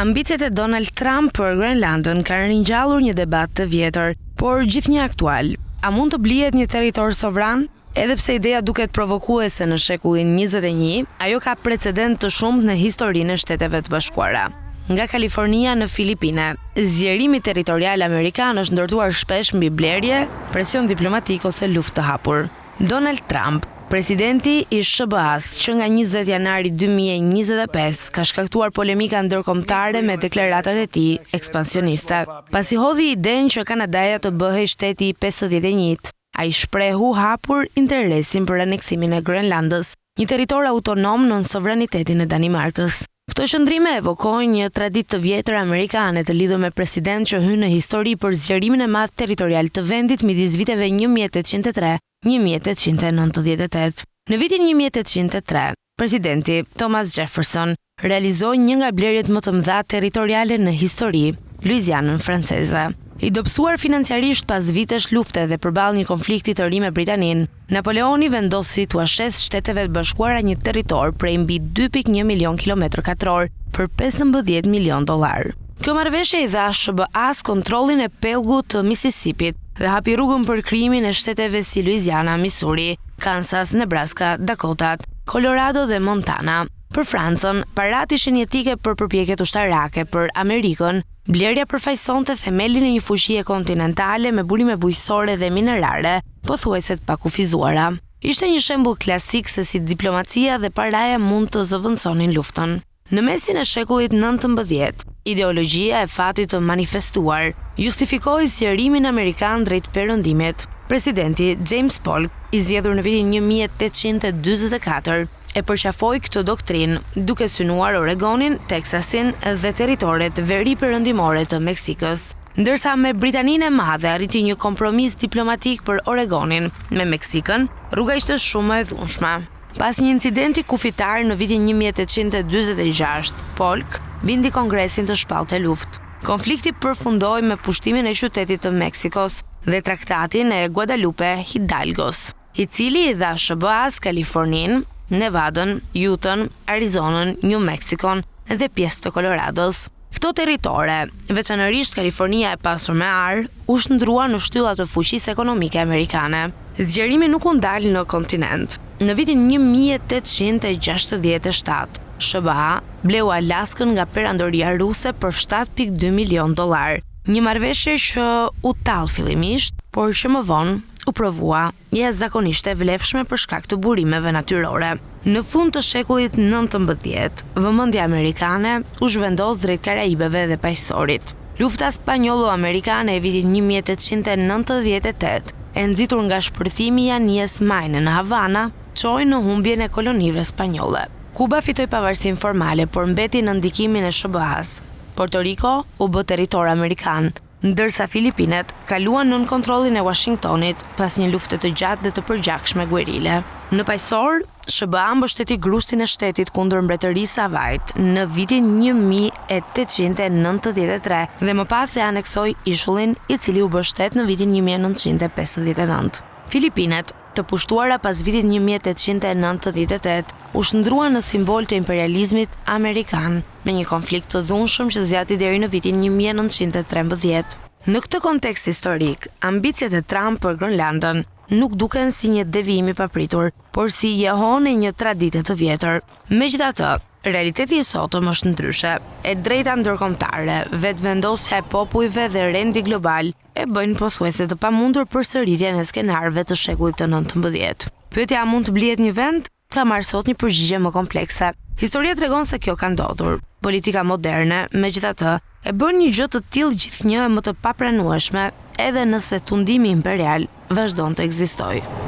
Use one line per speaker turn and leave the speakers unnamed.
Ambicet e Donald Trump për Grenlandën kanë ringjallur një debat të vjetër, por gjithnjë aktual. A mund të blihet një territor sovran? Edhe pse ideja duket provokuese në shekullin 21, ajo ka precedent të shumtë në historinë e Shteteve të Bashkuara. Nga Kalifornia në Filipine, zgjerimi territorial amerikan është ndërtuar shpesh mbi blerje, presion diplomatik ose luftë të hapur. Donald Trump, presidenti i SBA-s që nga 20 janari 2025 ka shkaktuar polemika ndërkombëtare me deklaratat e tij ekspansioniste. Pasi hodhi idenë që Kanadaja të bëhej shteti i 51-t, ai shprehu hapur interesin për aneksimin e Grenlandës, një territor autonom nën sovranitetin e Danimarkës. Këto qëndrime evokojnë një traditë të vjetër amerikane të lidhur me president që hyn në histori për zgjerimin e madh territorial të vendit midis viteve 1803-1898. Në vitin 1803, presidenti Thomas Jefferson realizoi një nga blerjet më të mëdha territoriale në histori, Luizianën franceze. I dobësuar financiarisht pas vitesh lufte dhe përballë një konflikti të ri me Britaninë, Napoleoni vendosi t'u ashes Shteteve të Bashkuara një territor prej mbi 2.1 milion kilometër katror për $15 milion. Kjo marrëveshje i dha SBA-s kontrollin e pellgut të Mississippit dhe hapi rrugën për krijimin e shteteve si Louisiana, Missouri, Kansas, Nebraska, Dakota, Colorado dhe Montana. Për Francën, parat ishin jetike për përpjekjet ushtarake, për Amerikën, blerja përfaqësonte themelin e një fuqie kontinentale me burime bujqësore dhe minerare, pothuajse të pakufizuara. Ishte një shembull klasik se si diplomacia dhe paraja mund të zëvendësonin luftën. Në mesin e shekullit 19, ideologjia e fatit të manifestuar justifikoi zgjerimin amerikan drejt perëndimit. Presidenti James Polk, i zgjedhur në vitin 1844, e përqafoi këtë doktrinë duke synuar Oregonin, Teksasin dhe territoret veri perëndimore të Meksikës. Ndërsa me Britaninë e Madhe arriti një kompromis diplomatik për Oregonin, me Meksikën rruga ishte shumë e dhunshme. Pas një incidenti kufitar në vitin 1846, Polk bindi Kongresin të shpallte luftë. Konflikti përfundoi me pushtimin e qytetit të Meksikos dhe traktatin e Guadalupe Hidalgos, i cili i dha SBA-s Kaliforninë, Nevadën, Utah'n, Arizonën, New Mexicon dhe pjesë të Colorados. Këto territore, veçanërisht Kalifornia e pasur me ar, u shndrua në shtyllat të fuqisë ekonomike amerikane. Zgjerimi nuk u ndal në kontinent. Në vitin 1867, SBA bleu Alaskën nga perandoria ruse për $7.2 milion. Një marrëveshje që u tall fillimisht, por që më vonë u provua jashtëzakonisht e vlefshme për shkak të burimeve natyrore. Në fund të shekullit 19, vëmendja amerikane u zhvendos drejt Karaibeve dhe paqësorit. Lufta spanjollo-amerikane e vitit 1898, e nxitur nga shpërthimi i Anies Maine në Havana, çoi në humbjen e kolonive spanjolle. Kuba fitoi pavarësinë formale, por mbeti në ndikimin e SBA-s. Puerto Rico u bë territor amerikan, ndërsa Filipinet kaluan nën kontrollin e Washingtonit pas një lufte të gjatë dhe të përgjakshme guerile. Në paqësor, SBA mbështeti grushtin e shtetit kundër mbretërisë Savajt në vitin 1893 dhe më pas e aneksoi ishullin, i cili u bë shtet në vitin 1959. Filipinet, të pushtuara pas vitit 1898, u shndruan në simbol të imperializmit amerikan në një konflikt të dhunshëm që zgjati deri në vitin 1913. Në këtë kontekst historik, ambicjet e Trump për Grenlandën nuk duken si një devijim i papritur, por si jehon e një tradite të vjetër. Megjithatë, realiteti i sotëm është ndryshe. E drejta ndërkombëtare, vetvendosja e popujve dhe rendi global e bëjnë pothuajse të pamundur përsëritjen e skenarëve të shekullit të 19. Pyetja, a mund të blihet një vend? Ka marrë sot një përgjigje më komplekse. Historia tregon se kjo ka ndodhur. Politika moderne, megjithatë, e bën një gjë të tillë gjithnjë më të papranueshme, edhe nëse tundimi imperial vazhdon të ekzistojë.